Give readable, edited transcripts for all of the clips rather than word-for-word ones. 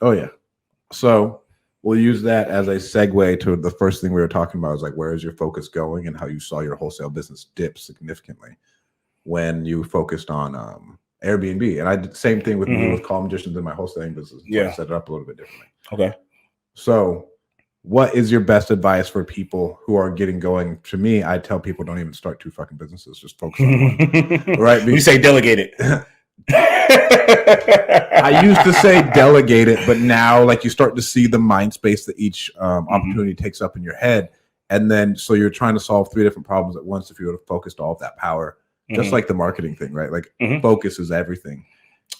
Oh yeah. So we'll use that as a segue to the first thing we were talking about, is like, where is your focus going, and how you saw your wholesale business dip significantly when you focused on Airbnb. And I did the same thing with me with Call Magicians in my wholesaling business. So I set it up a little bit differently. Okay. So what is your best advice for people who are getting going? To me, I tell people, don't even start 2 fucking businesses. Just focus on one. Right? You say delegate it. I used to say delegate it, but now like you start to see the mind space that each opportunity takes up in your head. And then so you're trying to solve 3 different problems at once if you would have focused all of that power, just like the marketing thing, right? Like focus is everything.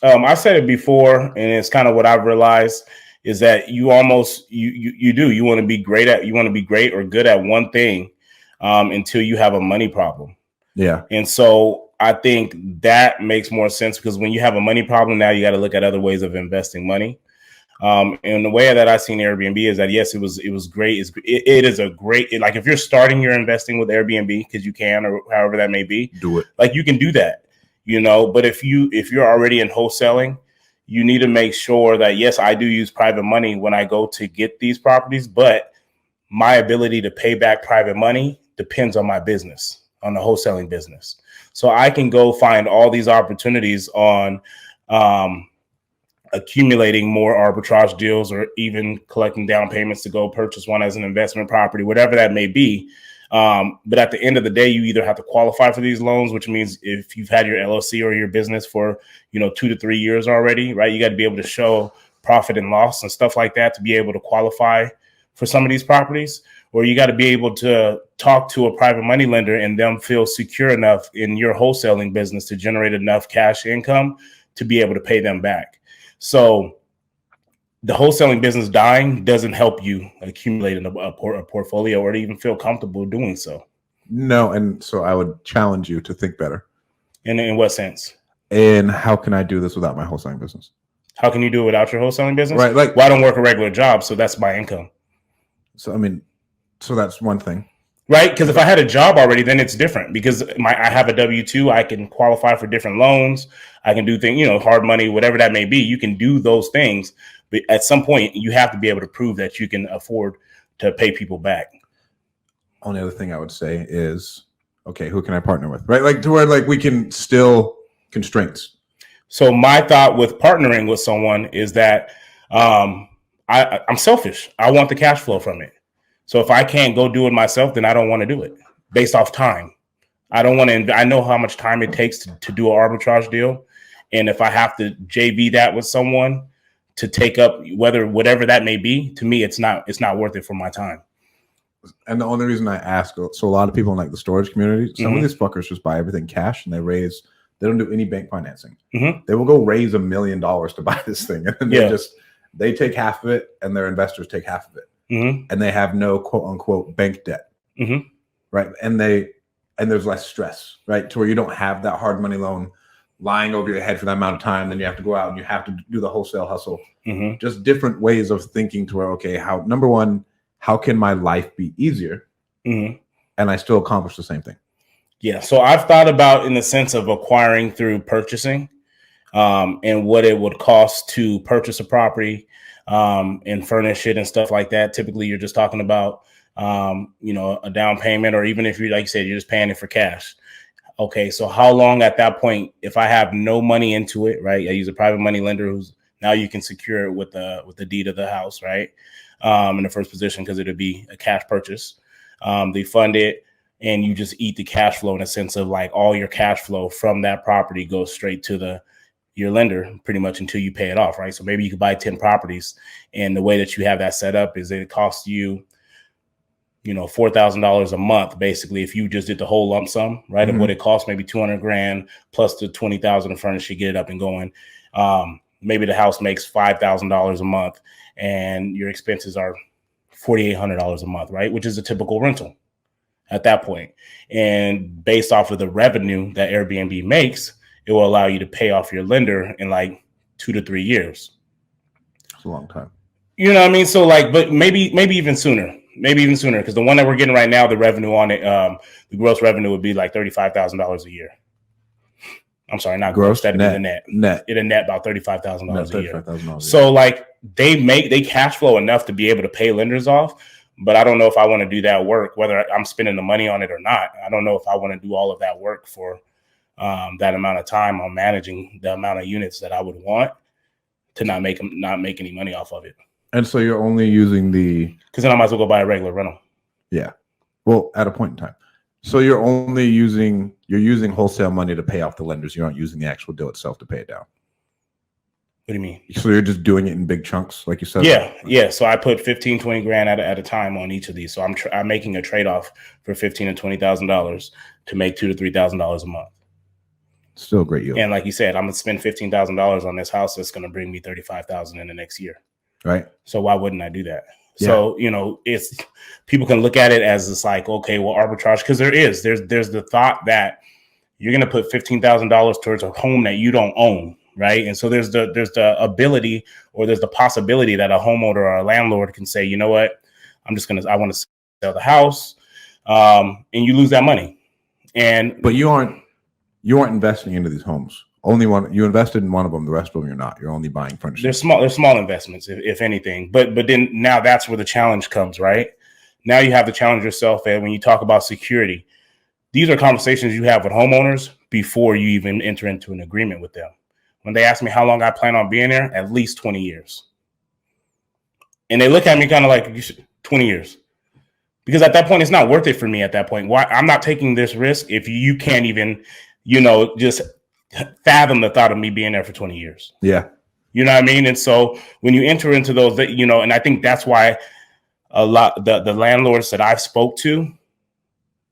I said it before, and it's kind of what I've realized is that you almost you want to be great or good at one thing until you have a money problem. Yeah. And so I think that makes more sense, because when you have a money problem, now you got to look at other ways of investing money. And the way that I've seen Airbnb is that, yes, it was great. It is a great, like if you're starting your investing with Airbnb, because you can, or however that may be, do it. Like you can do that, but if you're already in wholesaling, you need to make sure that, yes, I do use private money when I go to get these properties, but my ability to pay back private money depends on my business, on the wholesaling business. So I can go find all these opportunities on accumulating more arbitrage deals, or even collecting down payments to go purchase one as an investment property, whatever that may be. But at the end of the day, you either have to qualify for these loans, which means if you've had your LLC or your business for, 2 to 3 years already, right? You got to be able to show profit and loss and stuff like that to be able to qualify for some of these properties. Or you got to be able to talk to a private money lender and them feel secure enough in your wholesaling business to generate enough cash income to be able to pay them back. So the wholesaling business dying doesn't help you accumulate a portfolio, or to even feel comfortable doing so. No, and so I would challenge you to think better. In what sense? And how can I do this without my wholesaling business? How can you do it without your wholesaling business? Right, like, well, I don't work a regular job, so that's my income. So so that's one thing. Right, because if I had a job already, then it's different, because I have a W-2, I can qualify for different loans, I can do things, hard money, whatever that may be. You can do those things, but at some point you have to be able to prove that you can afford to pay people back. Only other thing I would say is, okay, who can I partner with? Right, like to where like we can still constraints. So my thought with partnering with someone is that I'm selfish. I want the cash flow from it. So if I can't go do it myself, then I don't want to do it based off time. I don't want to. I know how much time it takes to do an arbitrage deal. And if I have to JV that with someone to take up whatever that may be, to me, it's not worth it for my time. And the only reason I ask, so a lot of people in like the storage community, some of these fuckers just buy everything cash, and they don't do any bank financing. They will go raise $1 million to buy this thing. And then they take half of it, and their investors take half of it. And they have no quote unquote bank debt. Right. And there's less stress, right? To where you don't have that hard money loan lying over your head for that amount of time. Then you have to go out and you have to do the wholesale hustle. Just different ways of thinking to where, okay, number one, how can my life be easier? And I still accomplish the same thing. Yeah. So I've thought about in the sense of acquiring through purchasing and what it would cost to purchase a property and furnish it and stuff like that. Typically, you're just talking about, a down payment, or even if you, like you said, you're just paying it for cash. Okay. So how long at that point, if I have no money into it, right? I use a private money lender who's now you can secure it with the deed of the house, right? In the first position, because it'll be a cash purchase. They fund it, and you just eat the cash flow in a sense of like all your cash flow from that property goes straight to your lender pretty much until you pay it off, right? So maybe you could buy 10 properties, and the way that you have that set up is that it costs you, $4,000 a month, basically, if you just did the whole lump sum, right? Of what it costs, maybe $200,000 plus the $20,000 to furnish you, get it up and going. Maybe the house makes $5,000 a month, and your expenses are $4,800 a month, right? Which is a typical rental at that point. And based off of the revenue that Airbnb makes, it will allow you to pay off your lender in like 2 to 3 years. It's a long time. You know what I mean? So like, but maybe even sooner. Because the one that we're getting right now, the revenue on it, the gross revenue would be like $35,000 a year. I'm sorry, not gross. That'd be the net. It'd net about $35,000 a year. So like, they cash flow enough to be able to pay lenders off. But I don't know if I want to do that work, whether I'm spending the money on it or not. I don't know if I want to do all of that work for that amount of time on managing the amount of units that I would want to not make any money off of it. And so you're only using because then I might as well go buy a regular rental. Yeah. Well, at a point in time. So you're using wholesale money to pay off the lenders. You aren't using the actual deal itself to pay it down. What do you mean? So you're just doing it in big chunks, like you said? Yeah. So I put 15, 20 grand at a time on each of these. So I'm making a trade-off for $15,000 and $20,000 to make $2,000 to $3,000 a month. Still a great yield. And like you said, I'm gonna spend $15,000 on this house that's gonna bring me $35,000 in the next year. Right. So why wouldn't I do that? Yeah. So, it's people can look at it as it's like, okay, well, arbitrage, because there's the thought that you're going to put $15,000 towards a home that you don't own. Right. And so there's the ability, or there's the possibility that a homeowner or a landlord can say, you know what, I want to sell the house, and you lose that money. But you aren't investing into these homes. Only one, you invested in one of them. The rest of them you're not. You're only buying furniture. They're small investments, if anything. But then now that's where the challenge comes, right? Now you have to challenge yourself. And when you talk about security, these are conversations you have with homeowners before you even enter into an agreement with them. When they ask me how long I plan on being there, at least 20 years. And they look at me kind of like, 20 years. Because at that point, it's not worth it for me at that point. Why? I'm not taking this risk if you can't even, just fathom the thought of me being there for 20 years. Yeah. You know what I mean? And so when you enter into those, and I think that's why a lot, the landlords that I've spoke to,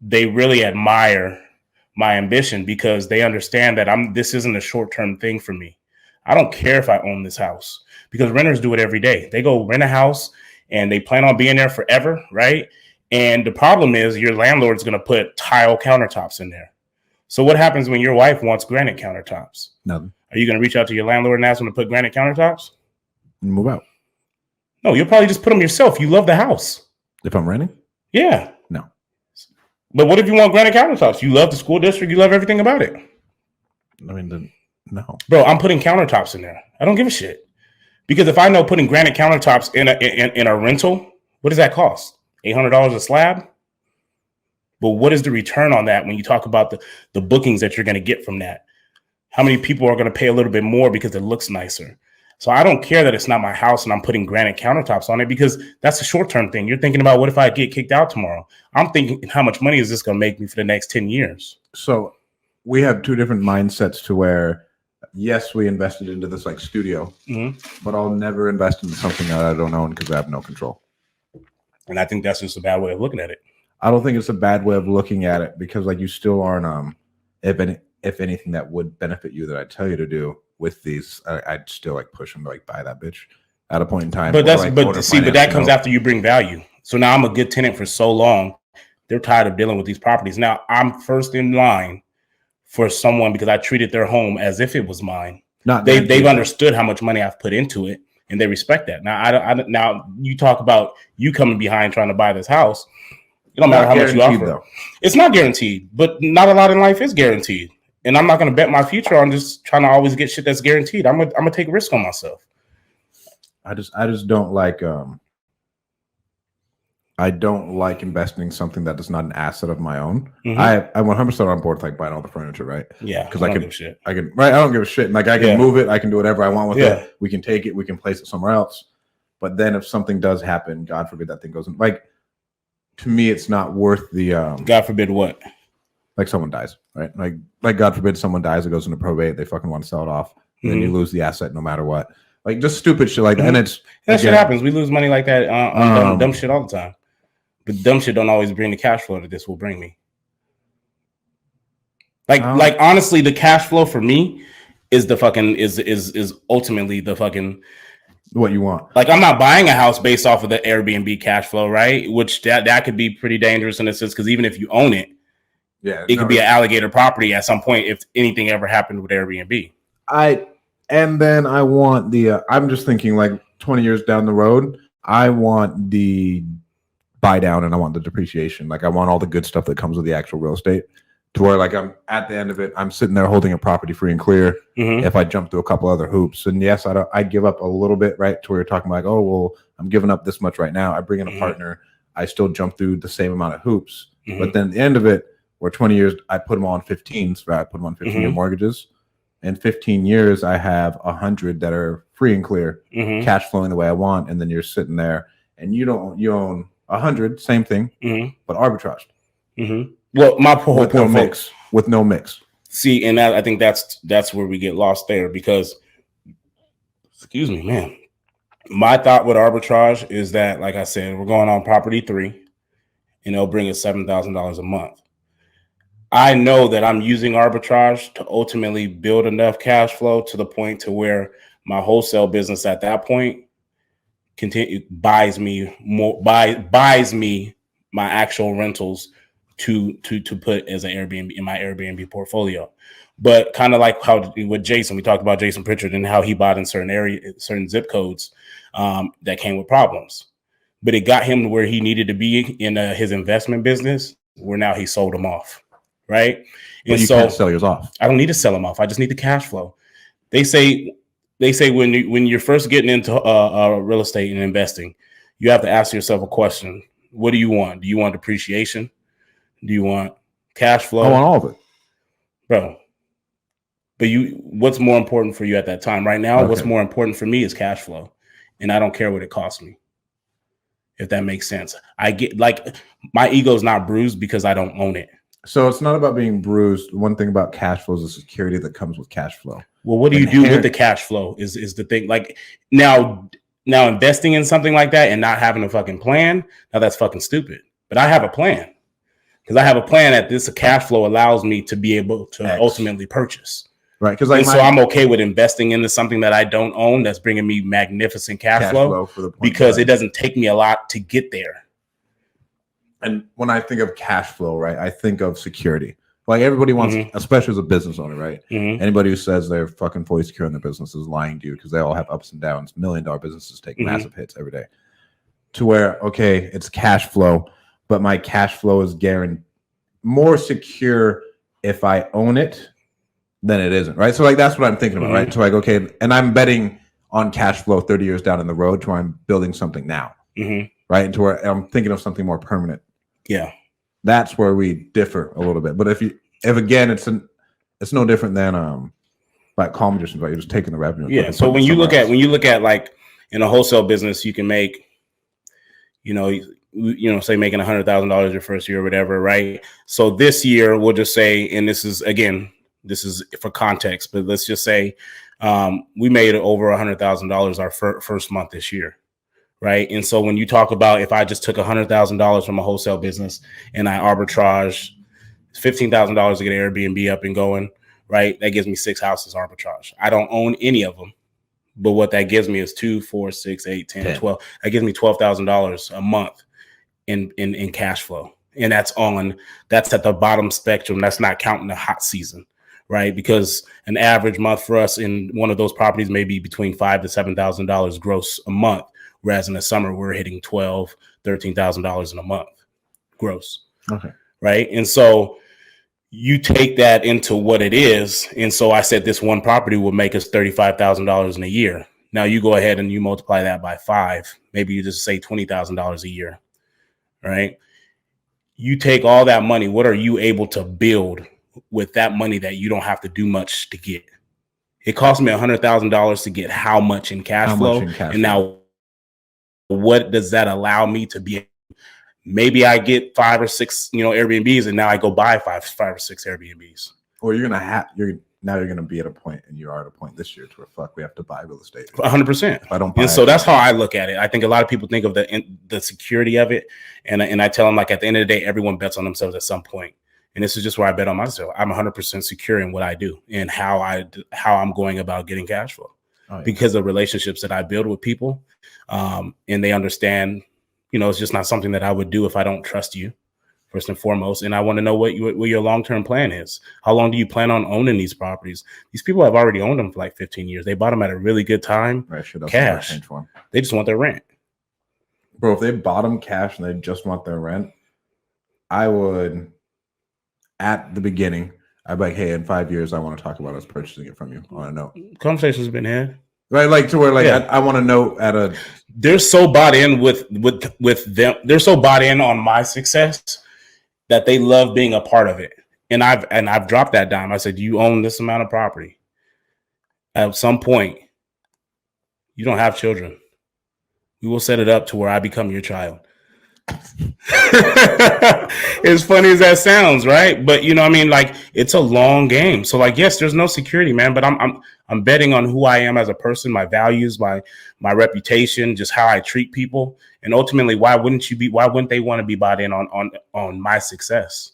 they really admire my ambition, because they understand that this isn't a short-term thing for me. I don't care if I own this house, because renters do it every day. They go rent a house and they plan on being there forever. Right. And the problem is your landlord's going to put tile countertops in there. So what happens when your wife wants granite countertops? Nothing. Are you going to reach out to your landlord and ask them to put granite countertops? Move out. No, you'll probably just put them yourself. You love the house. If I'm renting? Yeah. No. But what if you want granite countertops? You love the school district. You love everything about it. I mean, no. Bro, I'm putting countertops in there. I don't give a shit. Because if I know putting granite countertops in a rental, what does that cost? $800 a slab? But what is the return on that when you talk about the bookings that you're going to get from that? How many people are going to pay a little bit more because it looks nicer? So I don't care that it's not my house and I'm putting granite countertops on it, because that's a short-term thing. You're thinking about, what if I get kicked out tomorrow? I'm thinking, how much money is this going to make me for the next 10 years? So we have two different mindsets to where, yes, we invested into this like studio, but I'll never invest into something that I don't own because I have no control. And I think that's just a bad way of looking at it. I don't think it's a bad way of looking at it, because like you still aren't, if anything that would benefit you that I tell you to do with these, I'd still like push them to like buy that bitch at a point in time. But that comes after you bring value. So now I'm a good tenant for so long, they're tired of dealing with these properties. Now I'm first in line for someone because I treated their home as if it was mine. They've understood how much money I've put into it, and they respect that. Now now you talk about you coming behind trying to buy this house. It don't matter how much you offer. Though. It's not guaranteed, but not a lot in life is guaranteed. And I'm not going to bet my future on just trying to always get shit that's guaranteed. I'm gonna take a risk on myself. I just don't like I don't like investing in something that is not an asset of my own. I'm 100% on board with like buying all the furniture, right? Yeah, because I don't give a shit. Like I can move it, I can do whatever I want with it. We can take it, we can place it somewhere else. But then if something does happen, God forbid that thing goes in, like, to me, it's not worth the God forbid what? Like someone dies, right? Like God forbid someone dies, it goes into probate, they fucking want to sell it off, and then you lose the asset no matter what. Like just stupid shit like that. And that shit happens. We lose money like that on dumb shit all the time. But dumb shit don't always bring the cash flow that this will bring me. Like honestly, the cash flow for me is the fucking is ultimately the fucking what you want. Like I'm not buying a house based off of the Airbnb cash flow, right? Which that could be pretty dangerous in a sense, because even if you own it, it could be an alligator property at some point if anything ever happened with Airbnb. And then I want the I'm just thinking like 20 years down the road, I want the buy down and I want the depreciation. Like I want all the good stuff that comes with the actual real estate. to where like I'm at the end of it, I'm sitting there holding a property free and clear. If I jump through a couple other hoops, and yes, I give up a little bit, right? To where you're talking like, oh well, I'm giving up this much right now. I bring in a partner, I still jump through the same amount of hoops, but then at the end of it, where 20 years, I put them on 15s, right? I put them on 15-year mortgages. In 15 years, I have 100 that are free and clear, cash flowing the way I want, and then you're sitting there and you own 100, same thing, but arbitraged. Well, my whole with no mix. See, and I think that's where we get lost there because, excuse me, man. My thought with arbitrage is that, like I said, we're going on property 3, and it'll bring us $7,000 a month. I know that I'm using arbitrage to ultimately build enough cash flow to the point to where my wholesale business at that point buys me my actual rentals to put as an Airbnb in my Airbnb portfolio. But kind of like how with Jason, we talked about Jason Pritchard and how he bought in certain zip codes that came with problems. But it got him to where he needed to be in his investment business, where now he sold them off. Right. But you can't sell yours off. I don't need to sell them off. I just need the cash flow. They say when you're first getting into real estate and investing, you have to ask yourself a question. What do you want? Do you want depreciation? Do you want cash flow? I want all of it, bro. But what's more important for you at that time? Right now, what's more important for me is cash flow, and I don't care what it costs me. If that makes sense, I get like my ego's not bruised because I don't own it. So it's not about being bruised. One thing about cash flow is the security that comes with cash flow. Well, what do you do with the cash flow is the thing. Like now investing in something like that and not having a fucking plan, now that's fucking stupid. But I have a plan because I have a plan that this cash flow allows me to be able to ultimately purchase. Right. Because so I'm okay with investing into something that I don't own that's bringing me magnificent cash flow for the point because it doesn't take me a lot to get there. And when I think of cash flow, right, I think of security. Like everybody wants, especially as a business owner, right? Anybody who says they're fucking fully secure in their business is lying to you because they all have ups and downs. $1 million businesses take massive hits every day. To where, okay, it's cash flow, but my cash flow is guaranteed more secure if I own it than it isn't, right? So like that's what I'm thinking about, right? So like, okay, and I'm betting on cash flow 30 years down in the road to where I'm building something now, right? And to where I'm thinking of something more permanent. Yeah, that's where we differ a little bit. But if again, it's no different than like calm just you're just taking the revenue. Yeah. So when you look at like in a wholesale business, you can make, say making $100,000 your first year or whatever, right? So this year we'll just say, and this is for context, but let's just say we made over $100,000 our first month this year. Right. And so when you talk about if I just took $100,000 from a wholesale business and I arbitrage $15,000 to get Airbnb up and going, right, that gives me 6 houses arbitrage. I don't own any of them. But what that gives me is 2, 4, 6, 8, 10, 12. That gives me $12,000 a month in cash flow. And that's at the bottom spectrum. That's not counting the hot season. Right. Because an average month for us in one of those properties may be between $5,000 to $7,000 gross a month. Whereas in the summer, we're hitting $12,000, $13,000 in a month gross. Okay. Right. And so you take that into what it is. And so I said this one property will make us $35,000 in a year. Now you go ahead and you multiply that by 5. Maybe you just say $20,000 a year. Right. You take all that money. What are you able to build with that money that you don't have to do much to get? It cost me $100,000 to get how much in cash flow? And now what does that allow me to be? Maybe I get 5 or 6, Airbnbs, and now I go buy five or 6 Airbnbs. Or you're gonna be at a point, and you are at a point this year to where we have to buy real estate. 100%. If I don't buy and so that's how I look at it. I think a lot of people think of the security of it, and I tell them like at the end of the day, everyone bets on themselves at some point. And this is just where I bet on myself. I'm 100% secure in what I do and how I'm going about getting cash flow because of relationships that I build with people. And they understand, it's just not something that I would do if I don't trust you, first and foremost. And I want to know what your long-term plan is. How long do you plan on owning these properties? These people have already owned them for like 15 years. They bought them at a really good time. Right, cash. They just want their rent. Bro, if they bought them cash and they just want their rent, I would at the beginning, I'd be like, hey, in 5 years, I want to talk about us purchasing it from you on a note. Conversation's been had. Right, like to where like I want to know at a. They're so bought in with them. They're so bought in on my success that they love being a part of it. And I've dropped that dime. I said, you own this amount of property. At some point, you don't have children. We will set it up to where I become your child. As funny as that sounds, right? But you know, I mean, like it's a long game. So, like, yes, there's no security, man. But I'm betting on who I am as a person, my values, my reputation, just how I treat people, and ultimately, why wouldn't they want to be bought in on my success?